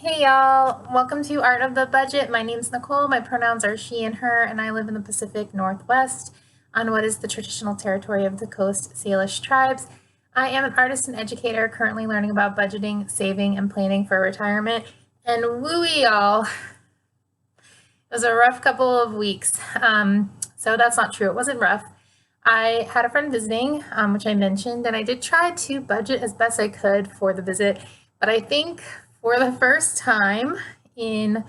Hey y'all, welcome to Art of the Budget. My name's Nicole, my pronouns are she and her, and I live in the Pacific Northwest on what is the traditional territory of the Coast Salish tribes. I am an artist and educator currently learning about budgeting, saving, and planning for retirement. And wooey y'all, it was a rough couple of weeks. So that's not true, it wasn't rough. I had a friend visiting, which I mentioned, and I did try to budget as best I could for the visit, but I think for the first time since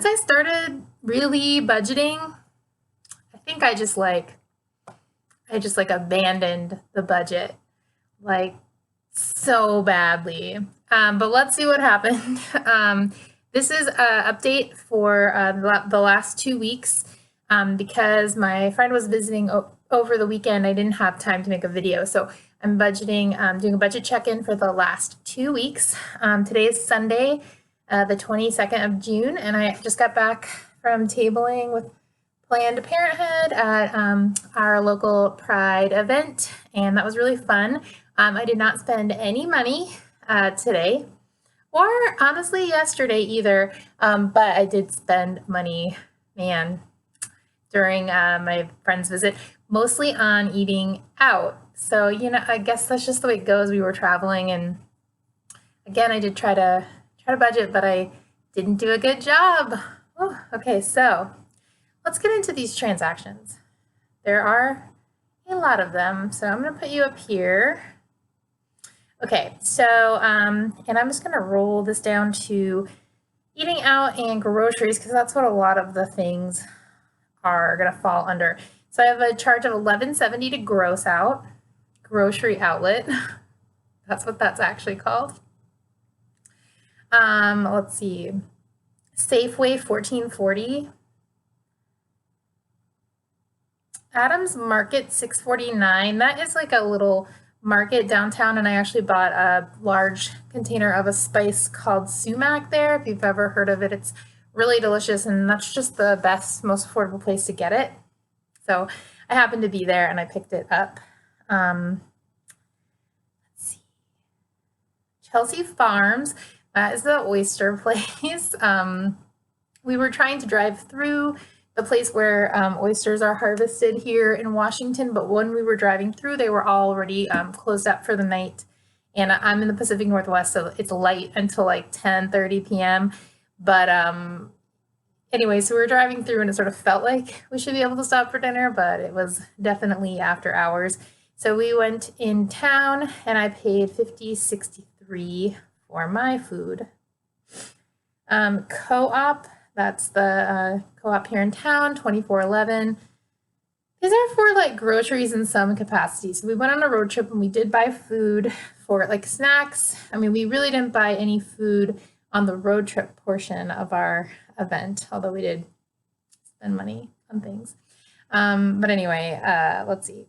I started really budgeting, I think I just abandoned the budget like so badly. But let's see what happened. This is an update for the last 2 weeks because my friend was visiting over the weekend. I didn't have time to make a video, so I'm budgeting, doing a budget check-in for the last 2 weeks. Today is Sunday, the 22nd of June, and I just got back from tabling with Planned Parenthood at our local Pride event, and that was really fun. I did not spend any money today, or honestly yesterday either, but I did spend money, during my friend's visit, mostly on eating out. So, I guess that's just the way it goes. We were traveling, and again, I did try to budget, but I didn't do a good job. Oh, okay, so let's get into these transactions. There are a lot of them, so I'm going to put you up here. Okay, so, and I'm just going to roll this down to eating out and groceries, because that's what a lot of the things are going to fall under. So I have a charge of $11.70 to gross out, grocery outlet. That's what that's actually called. Let's see. Safeway, $14.40. Adams Market, $6.49. That is like a little market downtown, and I actually bought a large container of a spice called sumac there. If you've ever heard of it, it's really delicious, and that's just the best, most affordable place to get it. So I happened to be there and I picked it up. Let's see. Chelsea Farms, that is the oyster place. We were trying to drive through the place where oysters are harvested here in Washington, but when we were driving through, they were already closed up for the night. And I'm in the Pacific Northwest, so it's light until like 10:30 p.m. But anyway, so we were driving through and it sort of felt like we should be able to stop for dinner, but it was definitely after hours. So we went in town and I paid $50.63 for my food. Co-op, that's the co-op here in town, $24.11. These are for like groceries in some capacity. So we went on a road trip and we did buy food for like snacks. I mean, we really didn't buy any food on the road trip portion of our event, although we did spend money on things. But anyway, let's see.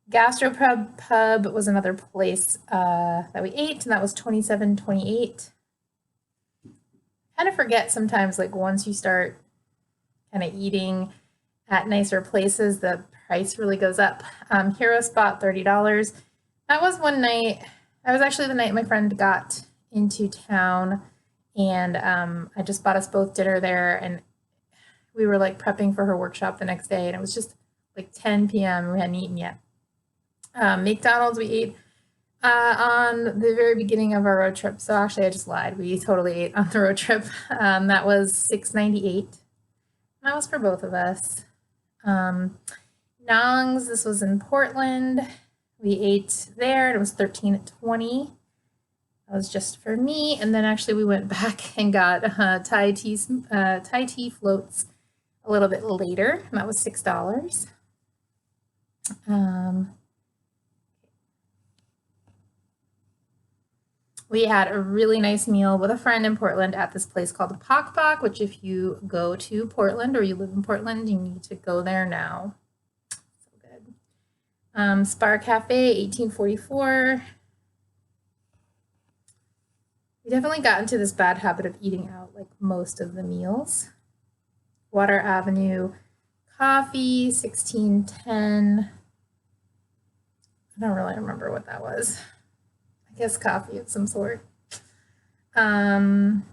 Gastropub was another place that we ate, and that was $27.28. Kind of forget sometimes, like once you start kind of eating at nicer places, the price really goes up. Hero Spot, $30. That was one night. That was actually the night my friend got into town, and I just bought us both dinner there, and we were like prepping for her workshop the next day, and it was just like 10 p.m. We hadn't eaten yet. McDonald's we ate on the very beginning of our road trip. So actually I just lied. We totally ate on the road trip. That was $6.98. That was for both of us. Nong's, this was in Portland. We ate there, and it was $13.20. That was just for me. And then actually we went back and got Thai tea floats a little bit later, and that was $6. We had a really nice meal with a friend in Portland at this place called the Pok Pok, which if you go to Portland or you live in Portland, you need to go there now. So good. Spar Cafe, $18.44. We definitely got into this bad habit of eating out like most of the meals. Water Avenue Coffee, $16.10. I don't really remember what that was. I guess coffee of some sort. Fred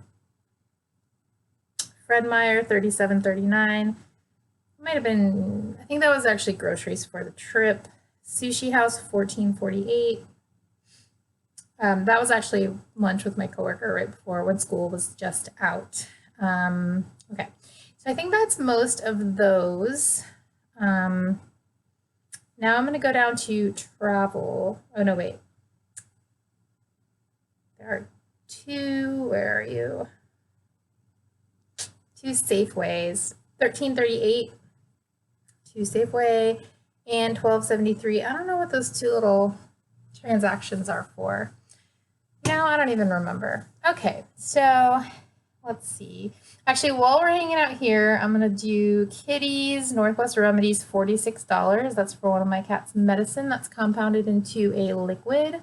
Meyer, $37.39. Might have been, I think that was actually groceries for the trip. Sushi House, $14.48. That was actually lunch with my coworker right before when school was just out. Okay, so I think that's most of those. Now I'm going to go down to travel. Oh, no, wait. There are two, where are you? Two Safeways, $13.38, two Safeway, and $12.73. I don't know what those two little transactions are for. No, I don't even remember. Okay, so let's see. Actually, while we're hanging out here, I'm going to do Kitty's Northwest Remedies, $46. That's for one of my cat's medicine that's compounded into a liquid.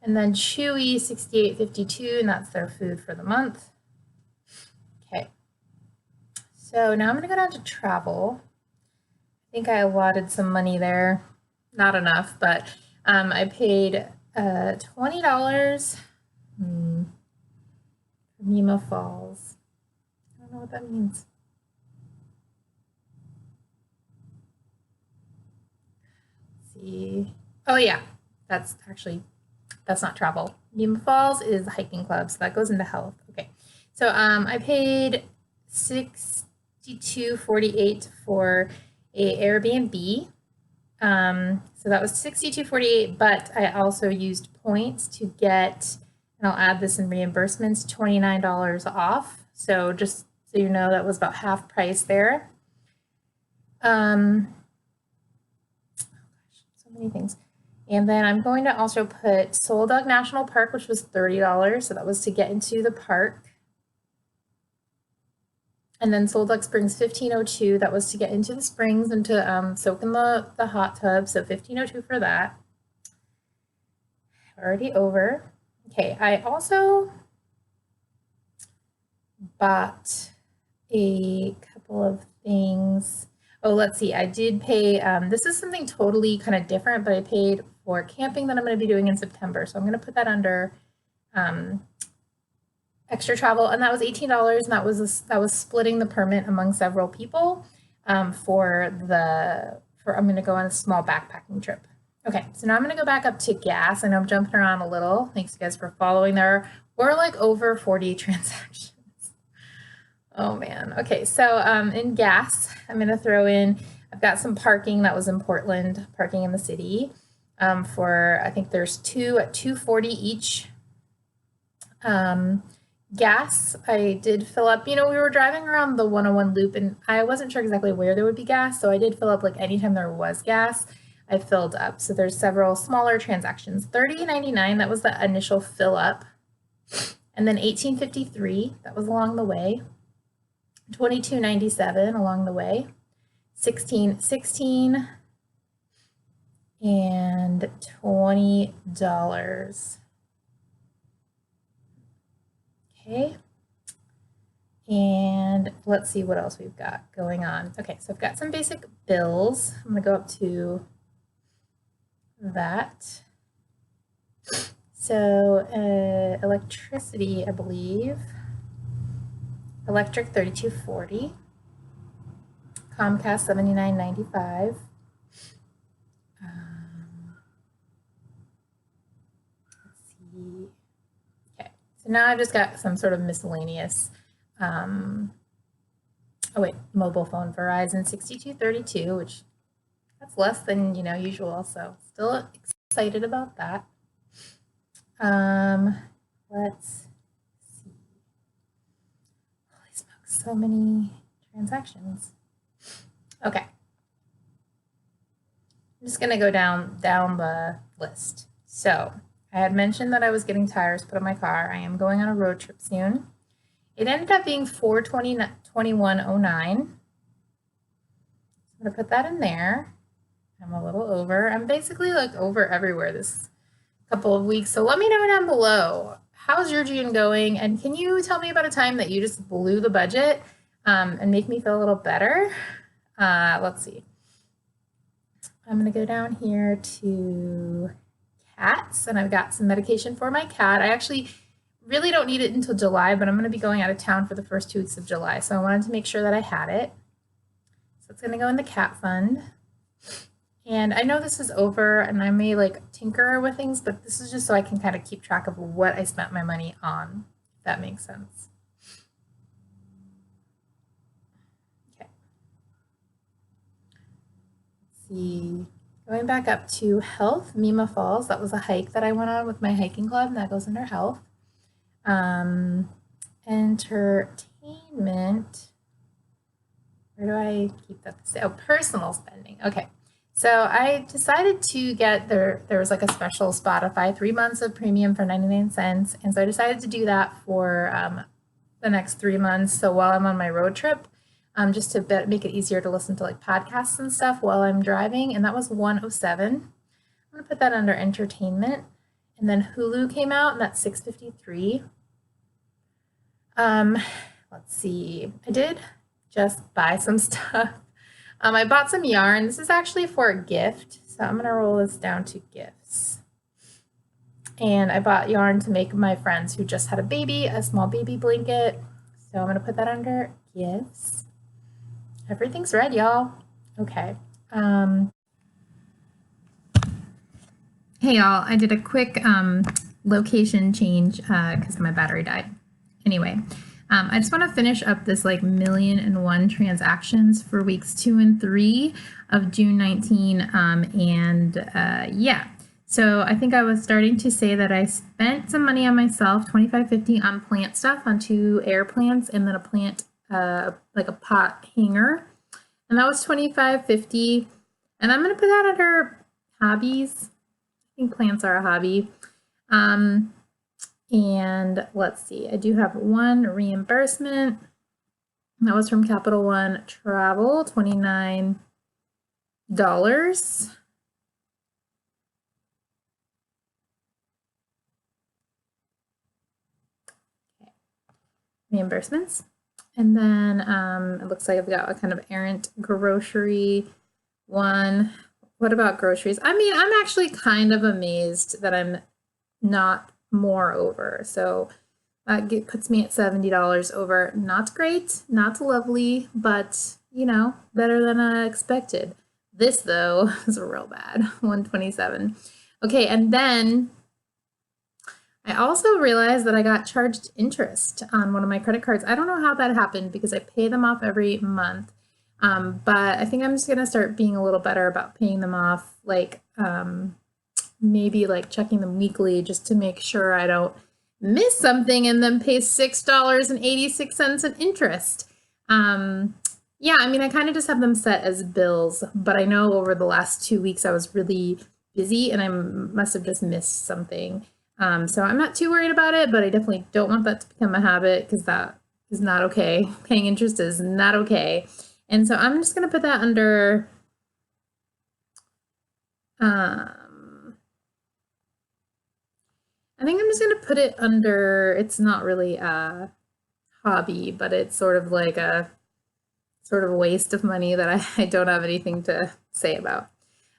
And then Chewy, $68.52, and that's their food for the month. Okay. So now I'm going to go down to travel. I think I allotted some money there. Not enough, but I paid $20 for Nemo Falls. I don't know what that means. Let's see. Oh yeah, that's not travel. Nemo Falls is the hiking club, so that goes into health. Okay, so I paid $62.48 for a Airbnb. So that was $62.48, but I also used points to get, and I'll add this in reimbursements, $29 off. So just so you know, that was about half price there. So many things. And then I'm going to also put Soul Dog National Park, which was $30. So that was to get into the park. And then Soul Dog Springs, $15.02. That was to get into the springs and to soak in the hot tub. So $15.02 for that. Already over. Okay, I also bought a couple of things. Oh, let's see. I did pay, this is something totally kind of different, but I paid for camping that I'm going to be doing in September. So I'm going to put that under extra travel, and that was $18, and that was splitting the permit among several people I'm going to go on a small backpacking trip. Okay, so now I'm going to go back up to gas. I know I'm jumping around a little. Thanks, you guys, for following. There were like over 40 transactions. Oh man. Okay, so in gas, I'm going to throw in, I've got some parking that was in Portland, parking in the city for, I think there's two at $2.40 each. Gas, I did fill up, we were driving around the 101 loop and I wasn't sure exactly where there would be gas. So I did fill up like anytime there was gas, I filled up. So there's several smaller transactions. $30.99, that was the initial fill up. And then $18.53, that was along the way. $22.97 along the way. $16.16 and $20. Okay, and let's see what else we've got going on. Okay, so I've got some basic bills. I'm going to go up to that. So electricity, I believe. Electric, $32.40. Comcast, $79.95. Let's see. So now I've just got some sort of miscellaneous, mobile phone, Verizon, $62.32, which that's less than, usual. So still excited about that. Let's see. Holy smokes, so many transactions. Okay. I'm just going to go down the list. So I had mentioned that I was getting tires put on my car. I am going on a road trip soon. It ended up being $421.09. I'm going to put that in there. I'm a little over. I'm basically like over everywhere this couple of weeks. So let me know down below. How's your June going? And can you tell me about a time that you just blew the budget and make me feel a little better? Let's see. I'm going to go down here to cats, and I've got some medication for my cat. I actually really don't need it until July, but I'm going to be going out of town for the first 2 weeks of July. So I wanted to make sure that I had it. So it's going to go in the cat fund. And I know this is over and I may like tinker with things, but this is just so I can kind of keep track of what I spent my money on, if that makes sense. Okay. Let's see. Going back up to health, Mima Falls. That was a hike that I went on with my hiking club, and that goes under health. Entertainment. Where do I keep that? Oh, personal spending. Okay. So I decided to get there was like a special Spotify 3 months of premium for 99 cents. And so I decided to do that for the next 3 months. So while I'm on my road trip, just to make it easier to listen to like podcasts and stuff while I'm driving. And that was $107. I'm going to put that under entertainment. And then Hulu came out, and that's $6.53. Let's see. I did just buy some stuff. I bought some yarn. This is actually for a gift. So I'm going to roll this down to gifts. And I bought yarn to make my friends who just had a baby, a small baby blanket. So I'm going to put that under gifts. Everything's red, y'all. Okay. Hey, y'all. I did a quick location change because my battery died. Anyway. I just want to finish up this like 1,000,001 transactions for weeks 2 and 3 of June 19. Yeah, so I think I was starting to say that I spent some money on myself, $25.50 on plant stuff, on 2 air plants, and then a plant, like a pot hanger. And that was $25.50. And I'm going to put that under hobbies. I think plants are a hobby. And let's see, I do have one reimbursement. That was from Capital One Travel, $29. Okay. Reimbursements. And then it looks like I've got a kind of errant grocery one. What about groceries? I mean, I'm actually kind of amazed that I'm not more over. So that puts me at $70 over. Not great, not lovely, but you know, better than I expected. This though is real bad, $127. Okay, and then I also realized that I got charged interest on one of my credit cards. I don't know how that happened because I pay them off every month. But I think I'm just gonna start being a little better about paying them off, like maybe like checking them weekly just to make sure I don't miss something and then pay $6.86 in interest. Yeah, I mean, I kind of just have them set as bills, but I know over the last 2 weeks I was really busy and I must have just missed something. So I'm not too worried about it, but I definitely don't want that to become a habit because that is not okay. Paying interest is not okay. And so I'm just going to put that under I think I'm just going to put it under, it's not really a hobby, but it's sort of like a sort of waste of money that I don't have anything to say about.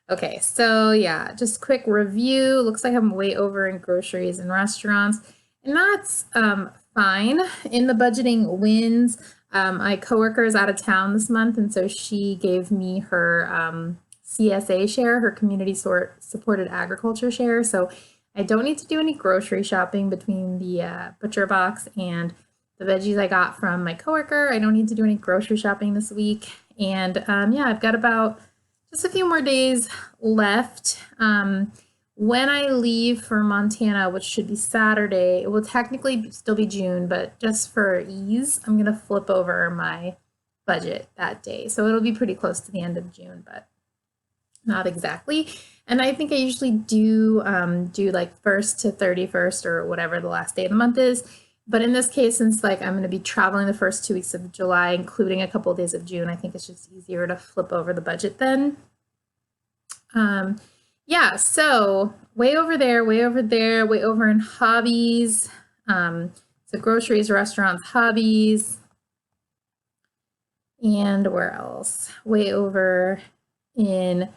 Okay, so yeah, just quick review. Looks like I'm way over in groceries and restaurants, and that's fine. In the budgeting wins, my coworker is out of town this month, and so she gave me her CSA share, her community supported agriculture share. So I don't need to do any grocery shopping between the butcher box and the veggies I got from my coworker. I don't need to do any grocery shopping this week. And yeah, I've got about just a few more days left. When I leave for Montana, which should be Saturday, it will technically still be June, but just for ease, I'm going to flip over my budget that day. So it'll be pretty close to the end of June, but not exactly. And I think I usually do like 1st to 31st or whatever the last day of the month is. But in this case, since like I'm going to be traveling the first 2 weeks of July, including a couple of days of June, I think it's just easier to flip over the budget then. Yeah, so way over there, way over there, way over in hobbies. So groceries, restaurants, hobbies. And where else? Way over in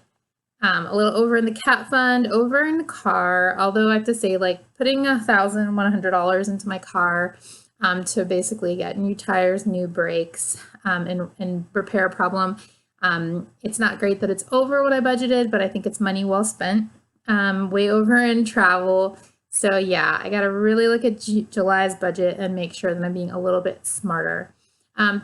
A little over in the cat fund, over in the car. Although I have to say, like putting $1,100 into my car to basically get new tires, new brakes, and repair a problem. It's not great that it's over what I budgeted, but I think it's money well spent. Way over in travel. So yeah, I got to really look at July's budget and make sure that I'm being a little bit smarter.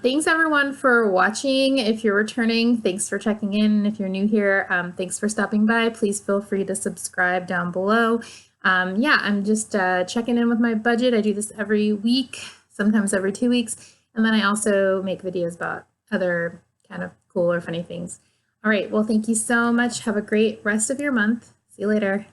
Thanks everyone for watching. If you're returning, thanks for checking in. If you're new here, thanks for stopping by. Please feel free to subscribe down below. Yeah, I'm just checking in with my budget. I do this every week, sometimes every 2 weeks. And then I also make videos about other kind of cool or funny things. All right, well, thank you so much. Have a great rest of your month. See you later.